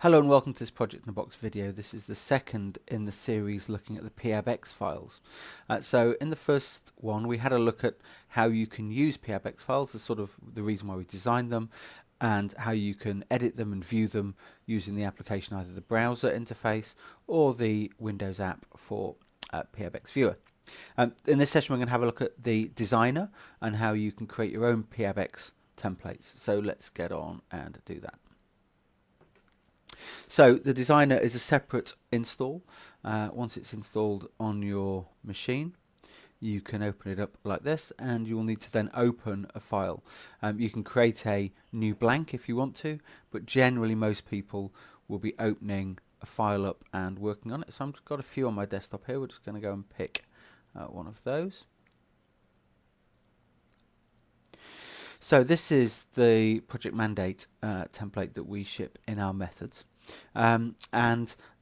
Hello and welcome to this Project in a Box video. This is the second in the series looking at the piabx files. So in the first one we had a look at how you can use piabx files, as sort of the reason why we designed them, and how you can edit them and view them using the application, either the browser interface or the Windows app for piabx viewer. In this session we're going to have a look at the designer and how you can create your own piabx templates. So let's get on and do that. So the designer is a separate install. Once it's installed on your machine, you can open it up like this, and you will need to then open a file. You can create a new blank if you want to, but generally most people will be opening a file up and working on it. So I've got a few on my desktop here. We're just going to go and pick one of those. So this is the project mandate template that we ship in our methods. And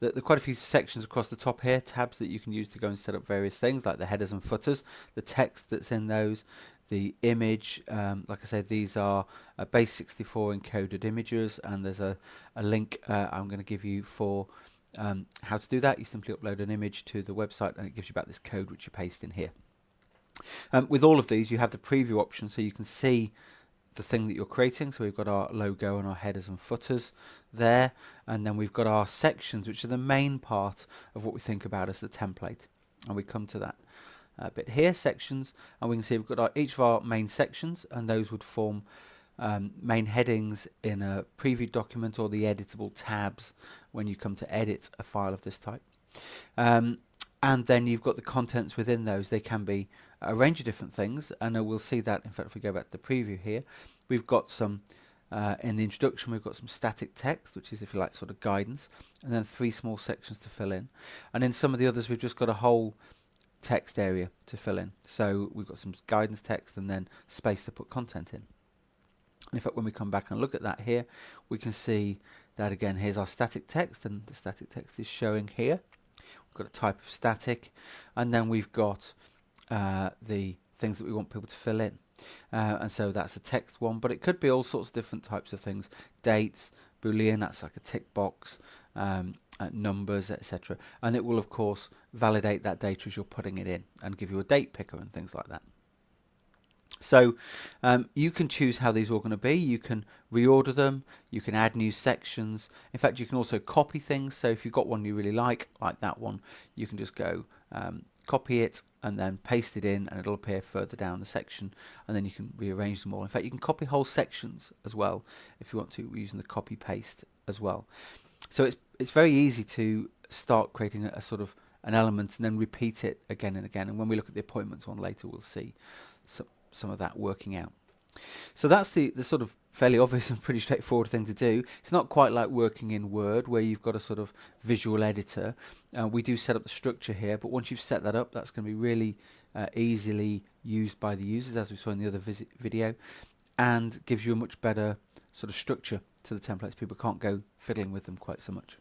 there are quite a few sections across the top here, tabs that you can use to go and set up various things like the headers and footers, the text that's in those, the image. Like I said, these are base 64 encoded images, and there's a link I'm going to give you for how to do that. You simply upload an image to the website and it gives you back this code which you paste in here. With all of these you have the preview option, so you can see the thing that you're creating. So we've got our logo and our headers and footers there, and then we've got our sections, which are the main part of what we think about as the template, and we come to that bit here, sections, and we can see we've got each of our main sections, and those would form main headings in a preview document, or the editable tabs when you come to edit a file of this type. And then you've got the contents within those. They can be a range of different things, and we'll see that. In fact, if we go back to the preview here, we've got some in the introduction, we've got some static text, which is, if you like, sort of guidance, and then 3 small sections to fill in. And in some of the others we've just got a whole text area to fill in. So we've got some guidance text and then space to put content in. In fact, when we come back and look at that here, we can see that again. Here's our static text, and the static text is showing here. We've got a type of static, and then we've got the things that we want people to fill in, and so that's a text one, but it could be all sorts of different types of things. Dates, boolean, that's like a tick box, numbers, etc., and it will of course validate that data as you're putting it in and give you a date picker and things like that. So you can choose how these are going to be. You can reorder them, you can add new sections. In fact, you can also copy things. So if you've got one you really like that one, you can just go copy it and then paste it in, and it'll appear further down the section, and then you can rearrange them all. In fact, you can copy whole sections as well if you want to, using the copy paste as well. So it's very easy to start creating a sort of an element and then repeat it again and again. And when we look at the appointments one later, we'll see some of that working out. So that's the sort of fairly obvious and pretty straightforward thing to do. It's not quite like working in Word, where you've got a sort of visual editor. We do set up the structure here, but once you've set that up, that's going to be really easily used by the users, as we saw in the other video, and gives you a much better sort of structure to the templates. People can't go fiddling with them quite so much.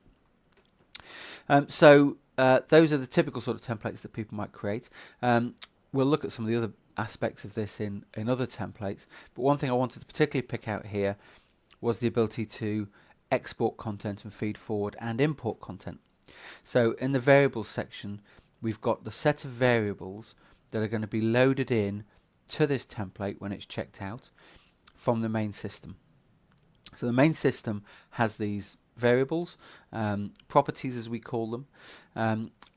So those are the typical sort of templates that people might create. We'll look at some of the other aspects of this in other templates, but one thing I wanted to particularly pick out here was the ability to export content and feed forward and import content. So in the variables section, we've got the set of variables that are going to be loaded in to this template when it's checked out from the main system. So the main system has these variables, properties as we call them,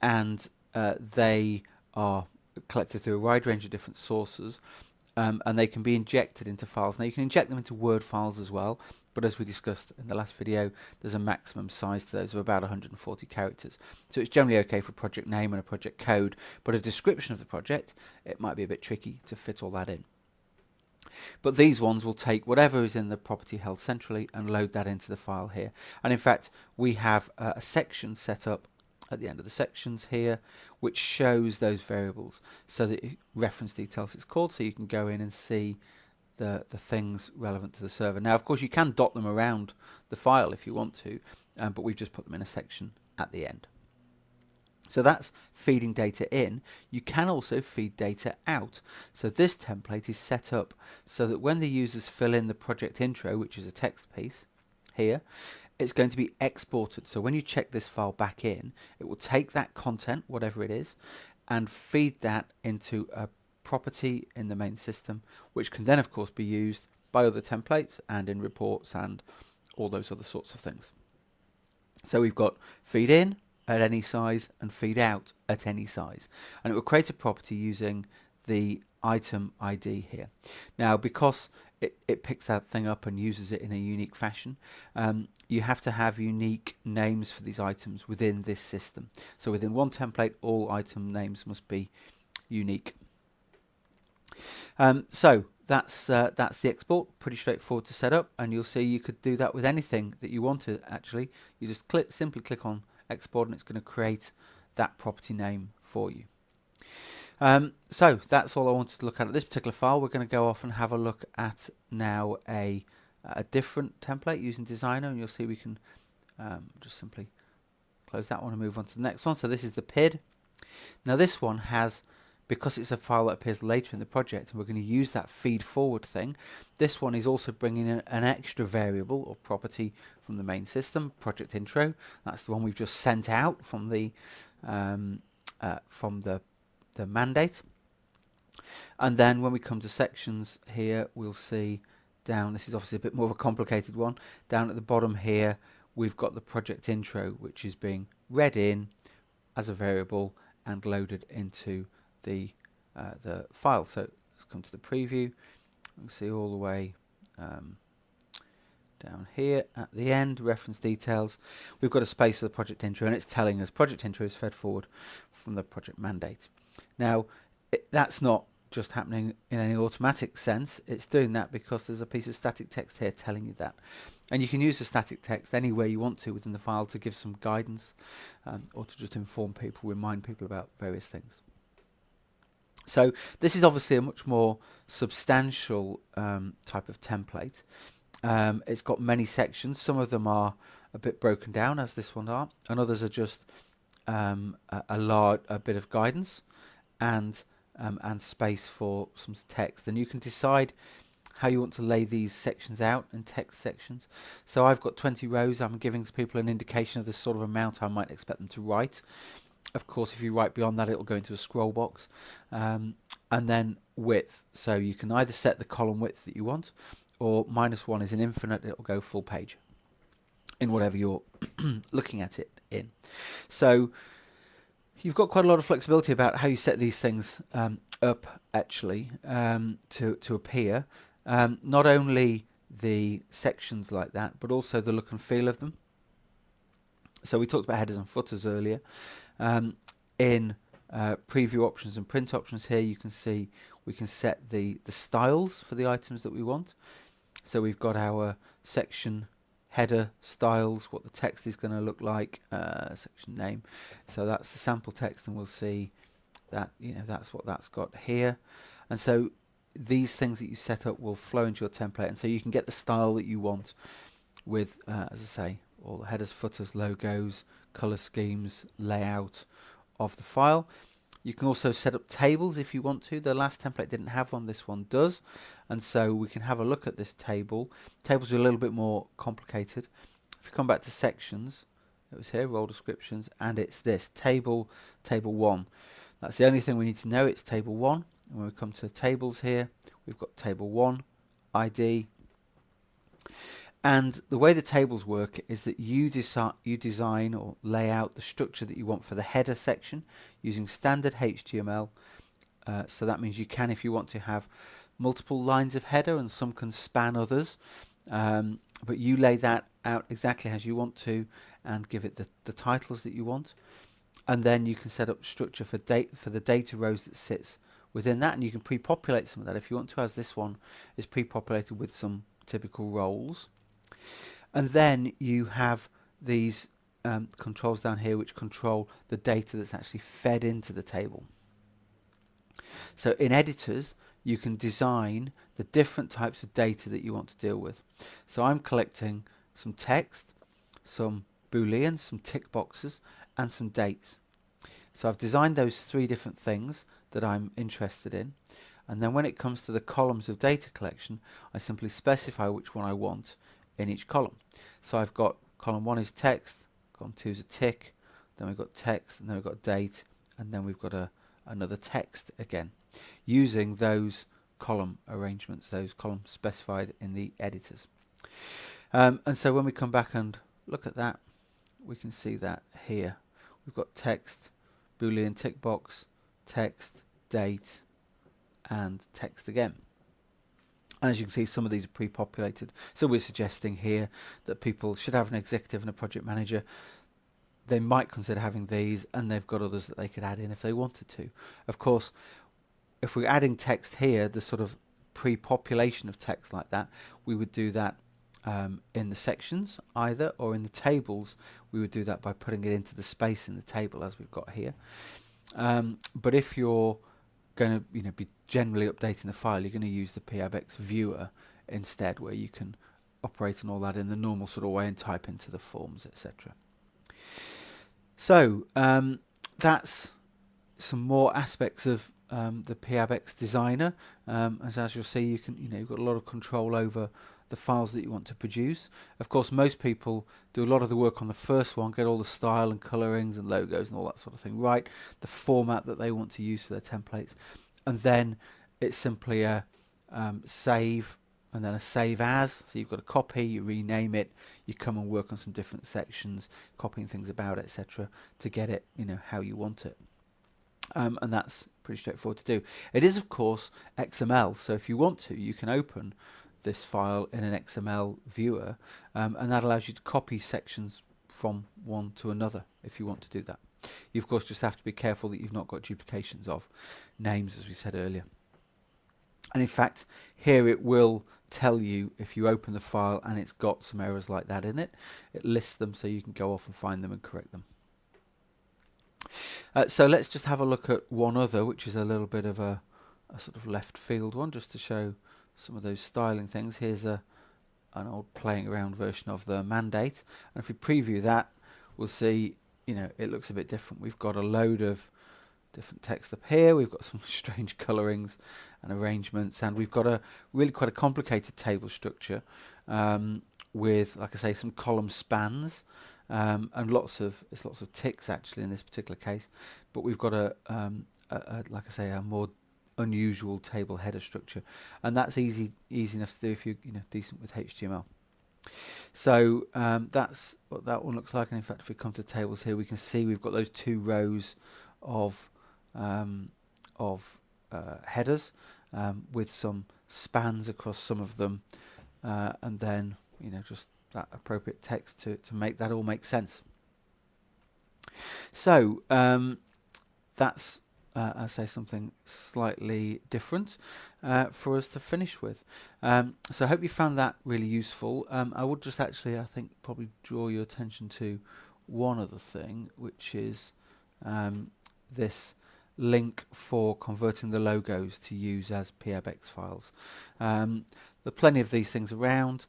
and they are collected through a wide range of different sources, and they can be injected into files. Now you can inject them into Word files as well, but as we discussed in the last video, there's a maximum size to those of about 140 characters. So it's generally okay for a project name and a project code, but a description of the project, it might be a bit tricky to fit all that in. But these ones will take whatever is in the property held centrally and load that into the file here. And in fact, we have a section set up at the end of the sections here, which shows those variables, so that reference details it's called, so you can go in and see the things relevant to the server. Now of course you can dot them around the file if you want to, but we've just put them in a section at the end. So that's feeding data in. You can also feed data out. So this template is set up so that when the users fill in the project intro, which is a text piece here, it's going to be exported. So when you check this file back in, it will take that content, whatever it is, and feed that into a property in the main system, which can then of course be used by other templates and in reports and all those other sorts of things. So we've got feed in at any size and feed out at any size, and it will create a property using the item ID here. Now, because it picks that thing up and uses it in a unique fashion, you have to have unique names for these items within this system. So within one template, all item names must be unique. So that's the export. Pretty straightforward to set up, and you'll see you could do that with anything that you wanted. Actually, you just simply click on export, and it's going to create that property name for you. So that's all I wanted to look at this particular file. We're going to go off and have a look at now a different template using Designer, and you'll see we can just simply close that one and move on to the next one. So this is the PID. Now this one has, because it's a file that appears later in the project and we're going to use that feed forward thing, this one is also bringing in an extra variable or property from the main system, project intro. That's the one we've just sent out from the mandate. And then when we come to sections here, we'll see down, this is obviously a bit more of a complicated one, down at the bottom here we've got the project intro, which is being read in as a variable and loaded into the file. So let's come to the preview and see all the way down here at the end, reference details. We've got a space for the project intro, and it's telling us project intro is fed forward from the project mandate. Now that's not just happening in any automatic sense, it's doing that because there's a piece of static text here telling you that. And you can use the static text anywhere you want to within the file to give some guidance or to just inform people, remind people about various things. So this is obviously a much more substantial type of template. It's got many sections. Some of them are a bit broken down, as this one are, and others are just a bit of guidance and space for some text. And you can decide how you want to lay these sections out in text sections. So I've got 20 rows. I'm giving people an indication of the sort of amount I might expect them to write. Of course, if you write beyond that, it'll go into a scroll box. And then width. So you can either set the column width that you want, or -1 is an infinite. It'll go full page in whatever you're looking at it in. So you've got quite a lot of flexibility about how you set these things up, actually, to appear. Not only the sections like that, but also the look and feel of them. So we talked about headers and footers earlier. In preview options and print options here, you can see we can set the styles for the items that we want. So we've got our section header styles, what the text is going to look like, section name. So that's the sample text, and we'll see that, you know, that's what that's got here. And so these things that you set up will flow into your template, and so you can get the style that you want with, as I say, all the headers, footers, logos, color schemes, layout of the file. You can also set up tables if you want to. The last template didn't have one, this one does, and so we can have a look at this table. Tables are a little bit more complicated. If you come back to sections, it was here, role descriptions, and it's this table 1. That's the only thing we need to know. It's table 1. And when we come to tables here, we've got table 1 ID. And the way the tables work is that you design or lay out the structure that you want for the header section using standard HTML. So that means you can, if you want to, have multiple lines of header, and some can span others. But you lay that out exactly as you want to and give it the titles that you want. And then you can set up structure for the data rows that sits within that, and you can pre-populate some of that if you want to, as this one is pre-populated with some typical roles. And then you have these controls down here which control the data that's actually fed into the table. So in editors, you can design the different types of data that you want to deal with. So I'm collecting some text, some booleans, some tick boxes, and some dates. So I've designed those 3 different things that I'm interested in, and then when it comes to the columns of data collection, I simply specify which one I want in each column. So I've got column 1 is text, column 2 is a tick, then we've got text, and then we've got date, and then we've got another text again, using those column arrangements, those columns specified in the editors. And so when we come back and look at that, we can see that here we've got text, boolean tick box, text, date, and text again. And as you can see, some of these are pre-populated. So we're suggesting here that people should have an executive and a project manager. They might consider having these, and they've got others that they could add in if they wanted to. Of course, if we're adding text here, the sort of pre-population of text like that, we would do that in the sections either, or in the tables we would do that by putting it into the space in the table as we've got here. But if you're going to be generally updating the file, you're going to use the piabx viewer instead, where you can operate on all that in the normal sort of way and type into the forms, etc. So that's some more aspects of the piabx designer. As you'll see, you've got a lot of control over the files that you want to produce. Of course, most people do a lot of the work on the first one, get all the style and colorings and logos and all that sort of thing right, the format that they want to use for their templates, and then it's simply a save and then a save as. So you've got a copy, you rename it, you come and work on some different sections, copying things about, etc., to get it how you want it. And that's pretty straightforward to do. It is, of course, XML, so if you want to, you can open this file in an XML viewer, and that allows you to copy sections from one to another if you want to do that. You of course just have to be careful that you've not got duplications of names, as we said earlier. And in fact, here it will tell you if you open the file and it's got some errors like that in it. It lists them so you can go off and find them and correct them. So let's just have a look at one other, which is a little bit of a sort of left field one, just to show some of those styling things. Here's an old playing around version of the mandate, and if we preview that, we'll see it looks a bit different. We've got a load of different text up here, we've got some strange colorings and arrangements, and we've got really quite a complicated table structure with, like I say, some column spans and lots of ticks actually in this particular case, but we've got like I say, a more unusual table header structure, and that's easy enough to do if you're decent with HTML. So that's what that one looks like. And in fact, if we come to tables here, we can see we've got those two rows of headers with some spans across some of them, and then just that appropriate text to make that all make sense. So that's I say something slightly different for us to finish with. So I hope you found that really useful. I would just actually, I think, probably draw your attention to one other thing, which is this link for converting the logos to use as piabx files. There are plenty of these things around,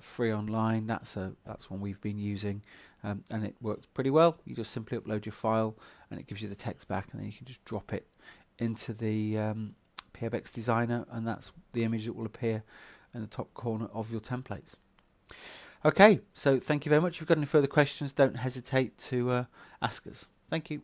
free online. That's one we've been using, and it works pretty well. You just simply upload your file and it gives you the text back, and then you can just drop it into the piabx designer, and that's the image that will appear in the top corner of your templates. Okay, so thank you very much. If you've got any further questions, don't hesitate to ask us. Thank you.